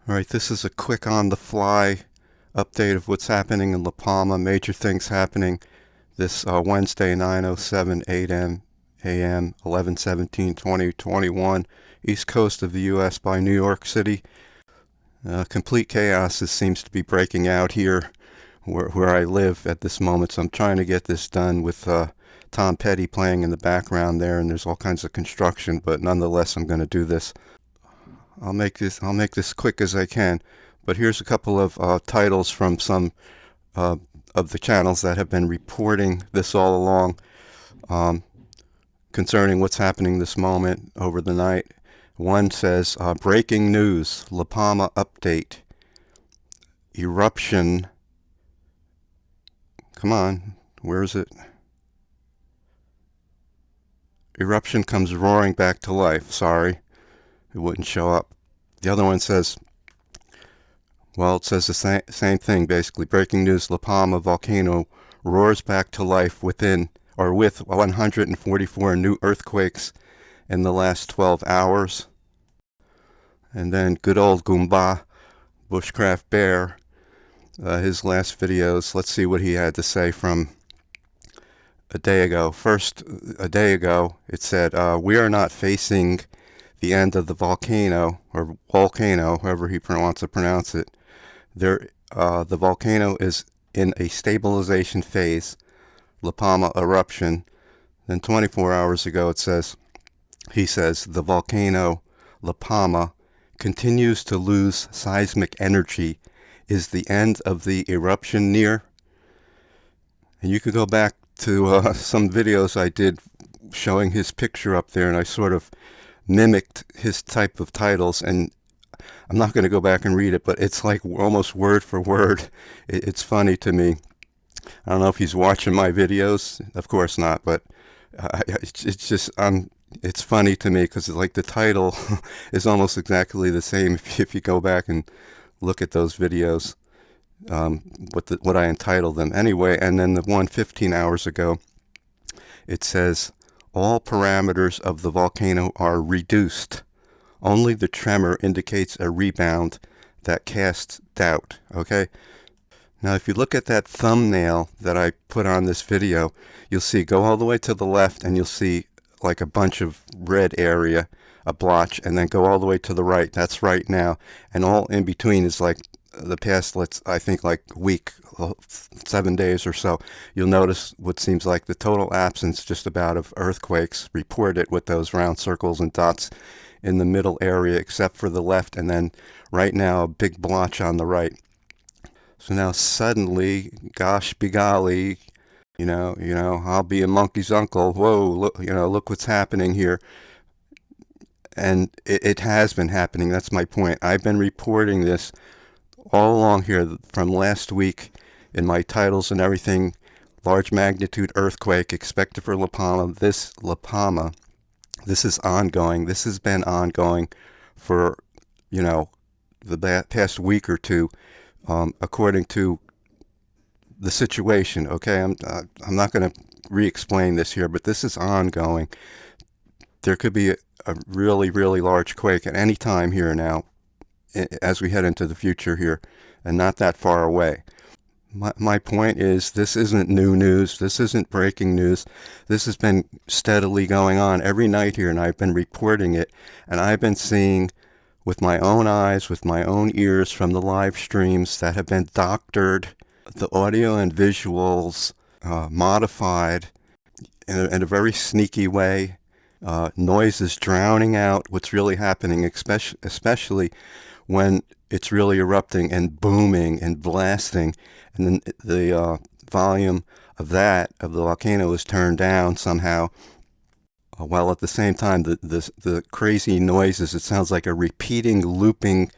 All right, this is a quick on-the-fly update of what's happening in La Palma. Major things happening this Wednesday, 9:07 a.m., 11/17/2021, east coast of the U.S. by New York City. Complete chaos seems to be breaking out here where I live at this moment, so I'm trying to get this done with Tom Petty playing in the background there, and there's all kinds of construction, but nonetheless I'm going to do this. I'll make this quick as I can, but here's a couple of titles from some of the channels that have been reporting this all along concerning what's happening this moment over the night. One says, breaking news, La Palma update, eruption, come on, where is it? Eruption comes roaring back to life, sorry. It wouldn't show up. The other one says, well, it says the same thing basically. Breaking news, La Palma volcano roars back to life with 144 new earthquakes in the last 12 hours. And then good old Goomba, Bushcraft Bear, his last videos. Let's see what he had to say from a day ago. First, a day ago, it said, we are not facing the end of the volcano, or volcano, however he wants to pronounce it. The volcano is in a stabilization phase, La Palma eruption. Then 24 hours ago he says, the volcano, La Palma, continues to lose seismic energy. Is the end of the eruption near? And you could go back to some videos I did showing his picture up there, and I sort of mimicked his type of titles, and I'm not going to go back and read it, but it's like almost word for word. It's funny to me. I don't know if he's watching my videos. Of course not, but it's just it's funny to me because like the title is almost exactly the same if you go back and look at those videos, what I entitled them anyway. And then the one 15 hours ago, it says, all parameters of the volcano are reduced. Only the tremor indicates a rebound that casts doubt. Okay? Now, if you look at that thumbnail that I put on this video, you'll see, go all the way to the left and you'll see like a bunch of red area, a blotch, and then go all the way to the right. That's right now. And all in between is like the past, I think like week, 7 days or so. You'll notice what seems like the total absence just about of earthquakes reported with those round circles and dots in the middle area, except for the left, and then right now a big blotch on the right. So now suddenly, gosh be golly, you know, I'll be a monkey's uncle. Whoa, look, look what's happening here. And it has been happening. That's my point. I've been reporting this all along here from last week in my titles and everything. Large magnitude earthquake expected for La Palma. This is ongoing. This has been ongoing for, the past week or two, according to the situation. Okay, I'm not going to re-explain this here, but this is ongoing. There could be a really, really large quake at any time here now, as we head into the future here, and not that far away. My point is, this isn't new news. This isn't breaking news. This has been steadily going on every night here, and I've been reporting it, and I've been seeing with my own eyes, with my own ears from the live streams that have been doctored, the audio and visuals modified in a very sneaky way. Noises drowning out what's really happening, especially when it's really erupting and booming and blasting, and then the volume of the volcano is turned down somehow, while at the same time the crazy noises, it sounds like a repeating, looping,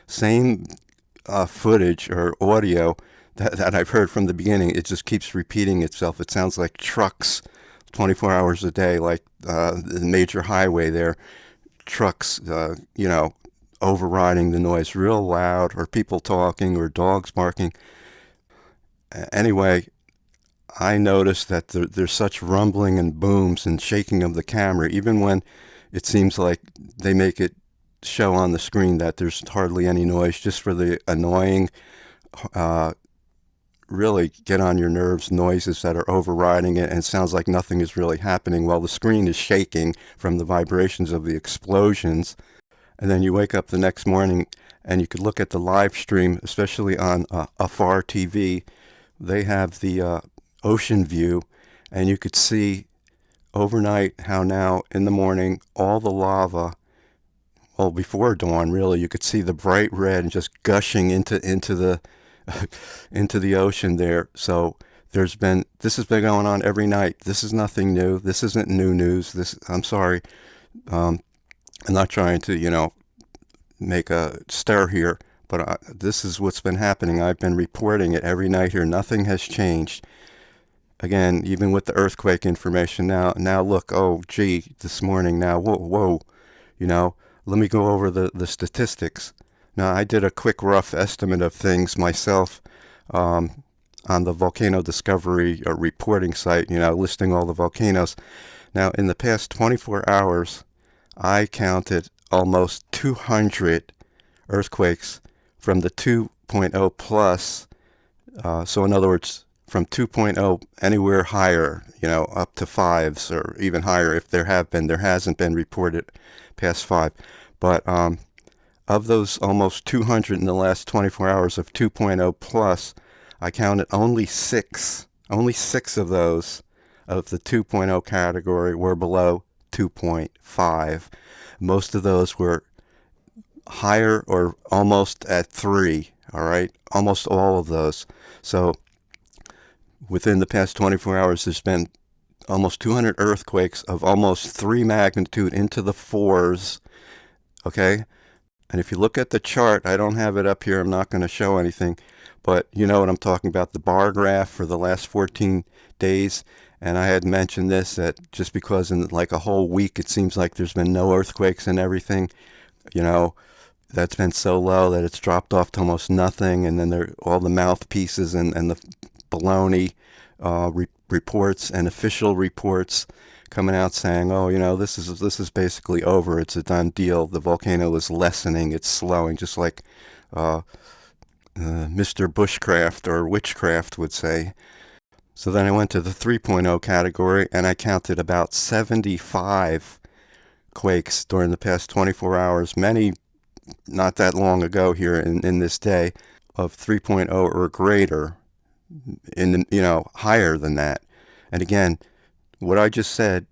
same footage or audio that I've heard from the beginning. It just keeps repeating itself. It sounds like trucks 24 hours a day, like the major highway there, trucks, overriding the noise real loud, or people talking, or dogs barking. Anyway, I noticed that there's such rumbling and booms and shaking of the camera, even when it seems like they make it show on the screen that there's hardly any noise, just for the annoying, really get on your nerves noises that are overriding it, and it sounds like nothing is really happening while the screen is shaking from the vibrations of the explosions. And then you wake up the next morning and you could look at the live stream, especially on Afar TV. They have the ocean view, and you could see overnight how now in the morning all the lava, well, before dawn really, you could see the bright red just gushing into the into the ocean there. So this has been going on every night. This is nothing new. This isn't new news. I'm sorry. I'm not trying to, make a stir here, but this is what's been happening. I've been reporting it every night here. Nothing has changed. Again, even with the earthquake information now look, oh gee, this morning now, whoa, let me go over the statistics. Now, I did a quick rough estimate of things myself on the Volcano Discovery reporting site, listing all the volcanoes. Now, in the past 24 hours, I counted almost 200 earthquakes from the 2.0 plus. So in other words, from 2.0 anywhere higher, up to 5s or even higher if there hasn't been reported past 5. But of those almost 200 in the last 24 hours of 2.0 plus, I counted only 6. Only 6 of those of the 2.0 category were below 2.5. Most of those were higher or almost at 3, all right? Almost all of those. So within the past 24 hours, there's been almost 200 earthquakes of almost 3 magnitude into the 4s, okay? And if you look at the chart, I don't have it up here. I'm not going to show anything, but you know what I'm talking about, the bar graph for the last 14 days. And I had mentioned this, that just because in like a whole week it seems like there's been no earthquakes and everything, that's been so low that it's dropped off to almost nothing. And then all the mouthpieces and the baloney reports and official reports coming out saying, oh, this is basically over. It's a done deal. The volcano is lessening. It's slowing, just like Mr. Bushcraft or Witchcraft would say. So then I went to the 3.0 category, and I counted about 75 quakes during the past 24 hours, many not that long ago here in this day, of 3.0 or greater, higher than that. And again, what I just said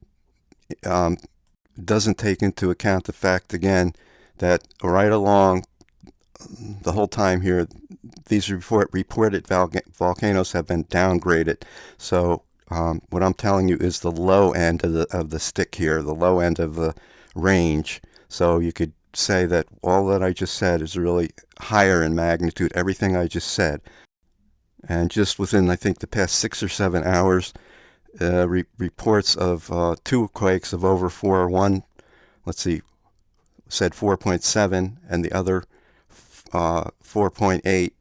doesn't take into account the fact, again, that right along the whole time here, these reported volcanoes have been downgraded. So what I'm telling you is the low end of the stick here, the low end of the range. So you could say that all that I just said is really higher in magnitude, everything I just said. And just within, I think, the past 6 or 7 hours, reports of 2 quakes of over 4. One, said 4.7, and the other 4.8.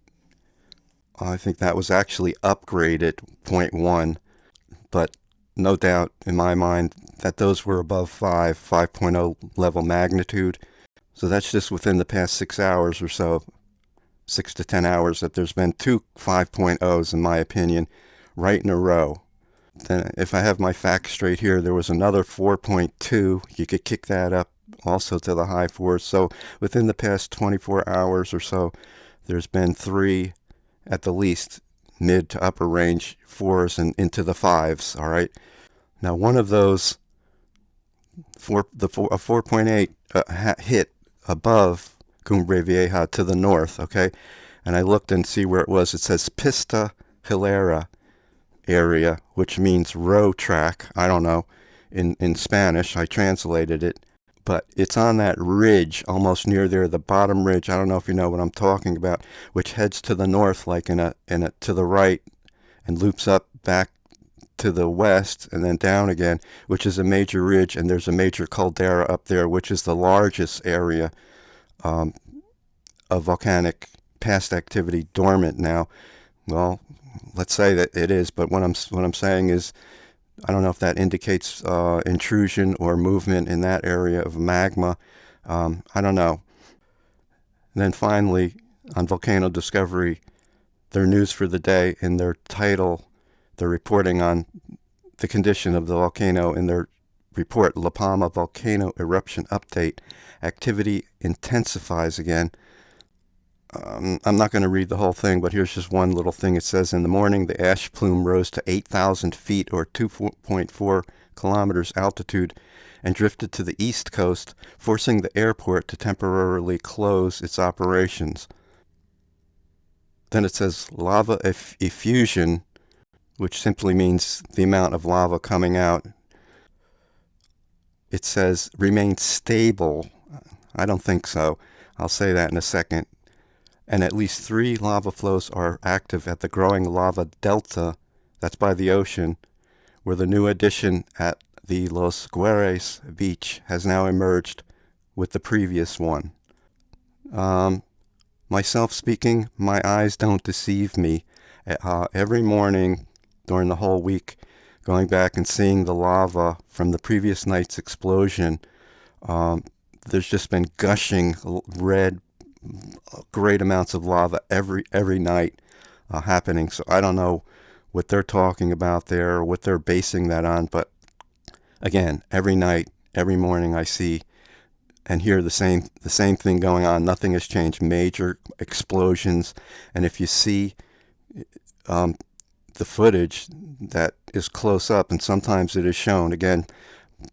I think that was actually upgraded 0.1, but no doubt in my mind that those were above 5.0 level magnitude. So that's just within the past 6 hours or so, 6 to 10 hours, that there's been 2 5.0s, in my opinion, right in a row. Then if I have my facts straight here, there was another 4.2. You could kick that up also to the high 4s. So within the past 24 hours or so, there's been 3 at the least mid to upper range 4s and into the 5s, all right? Now one of those, a 4.8 hit above Cumbre Vieja to the north, okay? And I looked and see where it was. It says Pista Hilera area, which means row track. I don't know. In Spanish, I translated it. But it's on that ridge, almost near there, the bottom ridge. I don't know if you know what I'm talking about, which heads to the north, like to the right, and loops up back to the west and then down again, which is a major ridge. And there's a major caldera up there, which is the largest area of volcanic past activity dormant now. Well, let's say that it is, but what I'm saying is, I don't know if that indicates intrusion or movement in that area of magma. I don't know. And then finally, on Volcano Discovery, their news for the day, in their title, they're reporting on the condition of the volcano in their report, La Palma Volcano Eruption Update. Activity intensifies again. I'm not going to read the whole thing, but here's just one little thing. It says, in the morning, the ash plume rose to 8,000 feet or 2.4 kilometers altitude and drifted to the east coast, forcing the airport to temporarily close its operations. Then it says lava effusion, which simply means the amount of lava coming out. It says remain stable. I don't think so. I'll say that in a second. And at least 3 lava flows are active at the growing lava delta, that's by the ocean, where the new addition at the Los Guerres beach has now emerged with the previous one. Myself speaking, my eyes don't deceive me. Every morning during the whole week, going back and seeing the lava from the previous night's explosion, there's just been gushing red, great amounts of lava every night happening. So I don't know what they're talking about there or what they're basing that on, but again, every night, every morning I see and hear the same thing going on. Nothing has changed. Major explosions. And if you see the footage that is close up, and sometimes it is shown, again,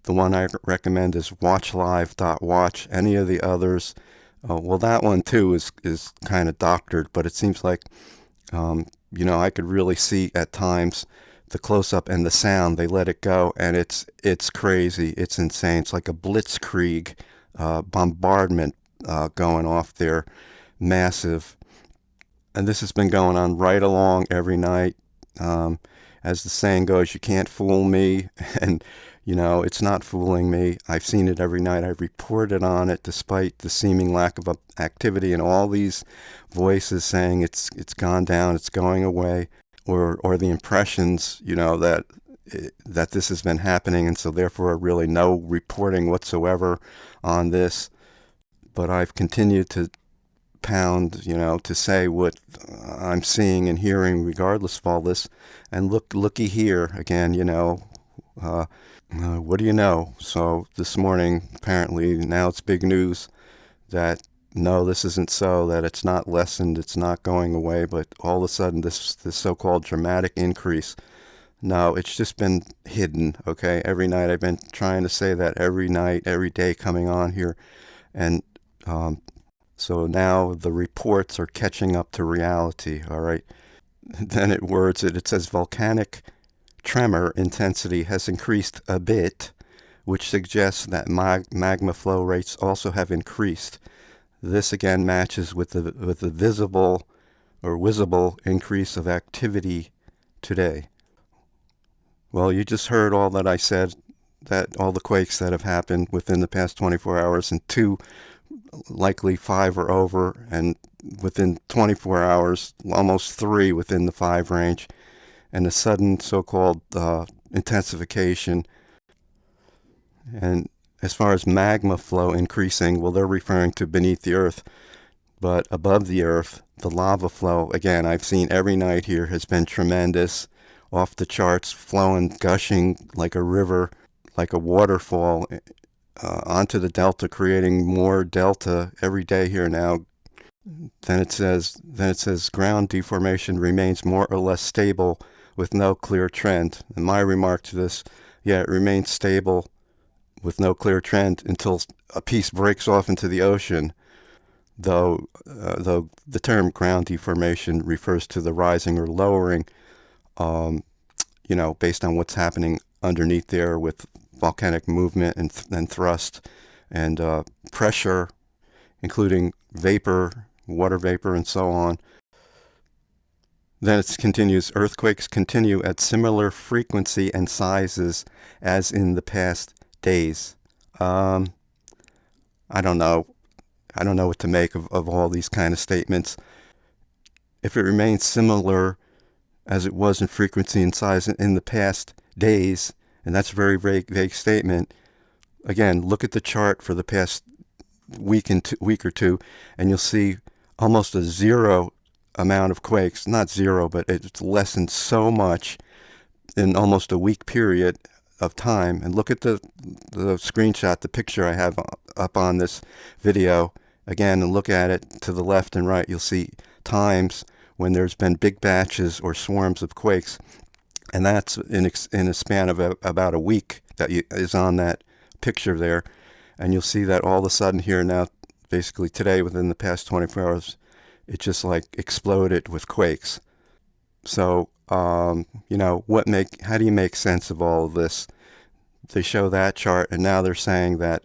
the one I recommend is watchlive.watch. Any of the others, well, that one too is kind of doctored, but it seems like I could really see at times the close-up and the sound. They let it go, and it's crazy. It's insane. It's like a blitzkrieg bombardment going off there, massive. And this has been going on right along every night. As the saying goes, you can't fool me, and it's not fooling me. I've seen it every night. I've reported on it despite the seeming lack of activity and all these voices saying it's gone down, it's going away, or the impressions, that this has been happening, and so therefore really no reporting whatsoever on this. But I've continued to pound, to say what I'm seeing and hearing regardless of all this. And looky here again, what do you know? So this morning, apparently, now it's big news that no, this isn't so, that it's not lessened, it's not going away, but all of a sudden this so-called dramatic increase. No, it's just been hidden, okay? Every night I've been trying to say that every night, every day coming on here. And so now the reports are catching up to reality, all right? Then it words it. It says volcanic tremor intensity has increased a bit, which suggests that magma flow rates also have increased. This again matches with the visible increase of activity today. Well, you just heard all that I said, that all the quakes that have happened within the past 24 hours, and 2, likely 5 or over, and within 24 hours, almost 3 within the 5 range, and a sudden so-called intensification. And as far as magma flow increasing, well, they're referring to beneath the earth, but above the earth, the lava flow, again, I've seen every night here, has been tremendous, off the charts, flowing, gushing like a river, like a waterfall, onto the delta, creating more delta every day here now. Then it says ground deformation remains more or less stable with no clear trend. And my remark to this, yeah, it remains stable with no clear trend until a piece breaks off into the ocean. Though the term ground deformation refers to the rising or lowering, based on what's happening underneath there with volcanic movement and thrust and pressure, including vapor, water vapor, and so on. Then it continues, earthquakes continue at similar frequency and sizes as in the past days. I don't know. I don't know what to make of all these kind of statements. If it remains similar as it was in frequency and size in the past days, and that's a very vague statement, again, look at the chart for the past week or two, and you'll see almost a zero amount of quakes. Not zero, but it's lessened so much in almost a week period of time. And look at the screenshot, the picture I have up on this video again, and look at it to the left and right. You'll see times when there's been big batches or swarms of quakes, and that's in a span of about a week that is on that picture there. And you'll see that all of a sudden here now, basically today, within the past 24 hours, it just like exploded with quakes. So you know, how do you make sense of all of this? They show that chart, and now they're saying that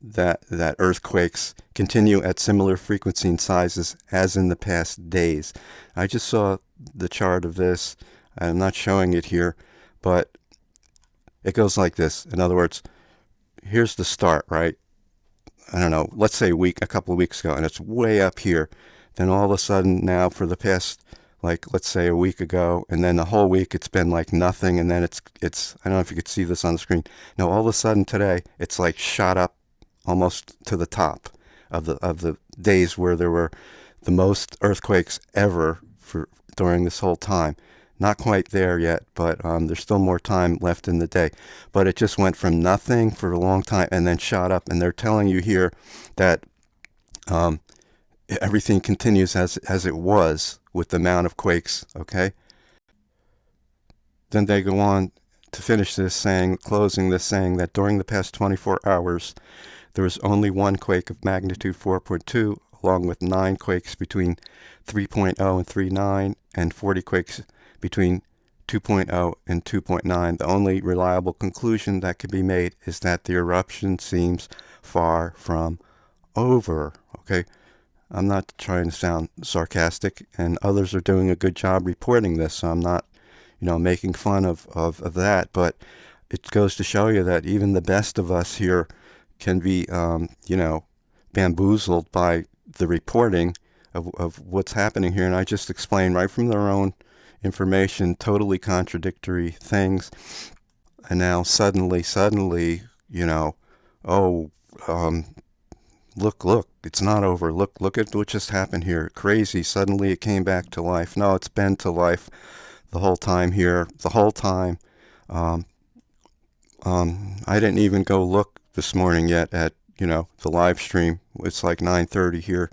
that earthquakes continue at similar frequency and sizes as in the past days. I just saw the chart of this. I'm not showing it here, but it goes like this. In other words, here's the start, right? I don't know, let's say a couple of weeks ago, and it's way up here. Then all of a sudden now, for the past, like, let's say a week ago, and then the whole week it's been like nothing, and then it's I don't know if you could see this on the screen. Now all of a sudden today it's like shot up almost to the top of the days where there were the most earthquakes ever during this whole time. Not quite there yet, but there's still more time left in the day. But it just went from nothing for a long time and then shot up. And they're telling you here that everything continues as it was with the amount of quakes, okay? Then they go on to finish this, closing this, saying that during the past 24 hours, there was only one quake of magnitude 4.2, along with 9 quakes between 3.0 and 3.9, and 40 quakes between 2.0 and 2.9. The only reliable conclusion that can be made is that the eruption seems far from over. Okay, I'm not trying to sound sarcastic, and others are doing a good job reporting this, so I'm not, making fun of that, but it goes to show you that even the best of us here can be, bamboozled by the reporting of what's happening here. And I just explained right from their own information, totally contradictory things. And now suddenly, look, it's not over. Look at what just happened here. Crazy. Suddenly it came back to life. No, it's been to life the whole time here, the whole time. I didn't even go look this morning yet at, the live stream. It's like 9:30 here.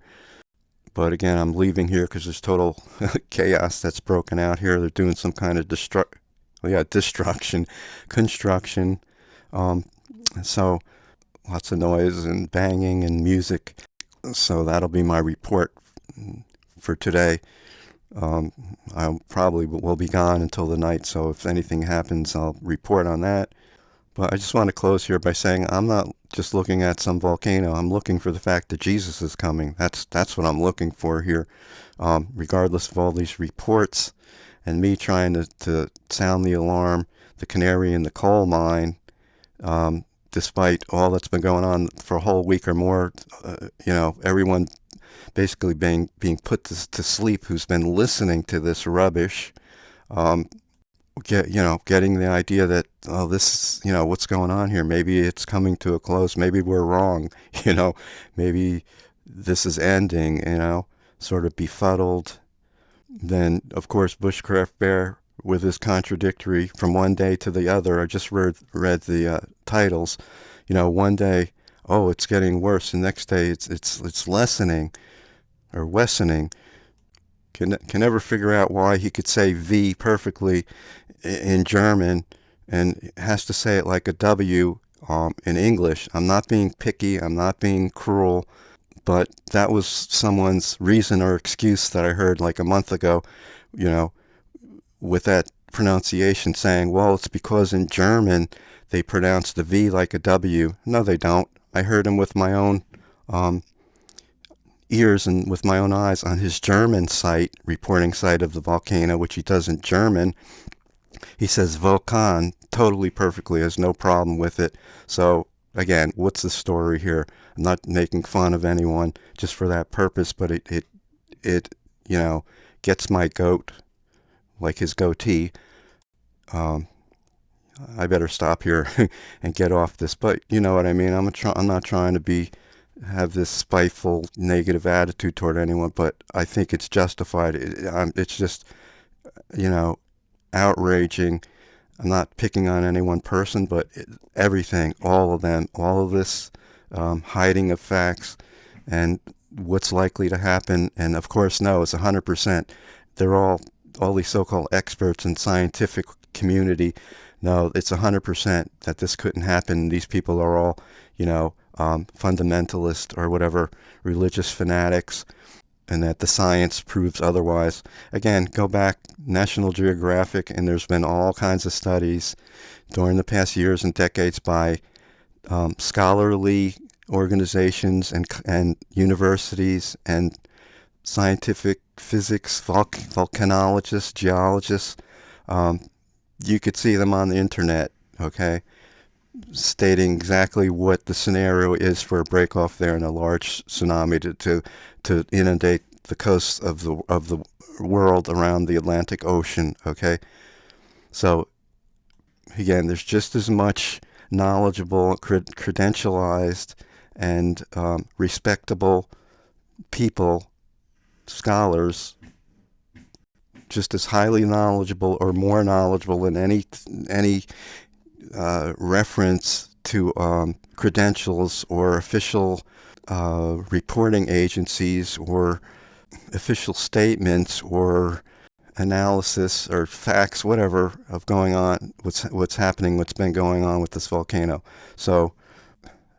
But again, I'm leaving here because there's total chaos that's broken out here. They're doing some kind of destruction, construction. So lots of noise and banging and music. So that'll be my report for today. I probably will be gone until the night. So if anything happens, I'll report on that. But I just want to close here by saying I'm not just looking at some volcano. I'm looking for the fact that Jesus is coming. That's what I'm looking for here, regardless of all these reports and me trying to sound the alarm, the canary in the coal mine, despite all that's been going on for a whole week or more. Everyone basically being put to sleep who's been listening to this rubbish. Getting the idea that, this is, what's going on here. Maybe it's coming to a close. Maybe we're wrong. Maybe this is ending, sort of befuddled. Then, of course, Bushcraft Bear with his contradictory from one day to the other. I just read the titles. One day, oh, it's getting worse. The next day, it's lessening or lessening. Can never figure out why he could say V perfectly in German and has to say it like a W in English. I'm not being picky. I'm not being cruel. But that was someone's reason or excuse that I heard like a month ago, with that pronunciation saying, well, it's because in German they pronounce the V like a W. No, they don't. I heard him with my own ears and with my own eyes on his German reporting site of the volcano, which he does in German. He says Vulcan totally perfectly, has no problem with it. So again, what's the story here? I'm not making fun of anyone just for that purpose, but it gets my goat, like his goatee, I better stop here and get off this. But you know what I mean. I'm not trying to have this spiteful, negative attitude toward anyone, but I think it's justified. It's just, you know, outraging. I'm not picking on any one person, but everything, all of them, all of this hiding of facts and what's likely to happen. And of course, no, it's 100%. They're all these so-called experts in scientific community. No, it's 100% that this couldn't happen. These people are all, you know, fundamentalist or whatever, religious fanatics, and that the science proves otherwise. Again, go back, National Geographic, and there's been all kinds of studies during the past years and decades by scholarly organizations and universities and scientific physics, volcanologists, geologists. You could see them on the internet, okay, stating exactly what the scenario is for a break-off there in a large tsunami to inundate the coast of the world around the Atlantic Ocean, okay? So, again, there's just as much knowledgeable, credentialized, and respectable people, scholars, just as highly knowledgeable or more knowledgeable than any reference to credentials or official reporting agencies or official statements or analysis or facts, whatever, of going on, what's happening, what's been going on with this volcano. So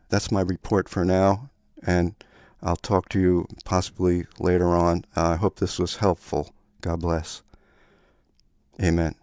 that's my report for now, and I'll talk to you possibly later on. I hope this was helpful. God bless. Amen.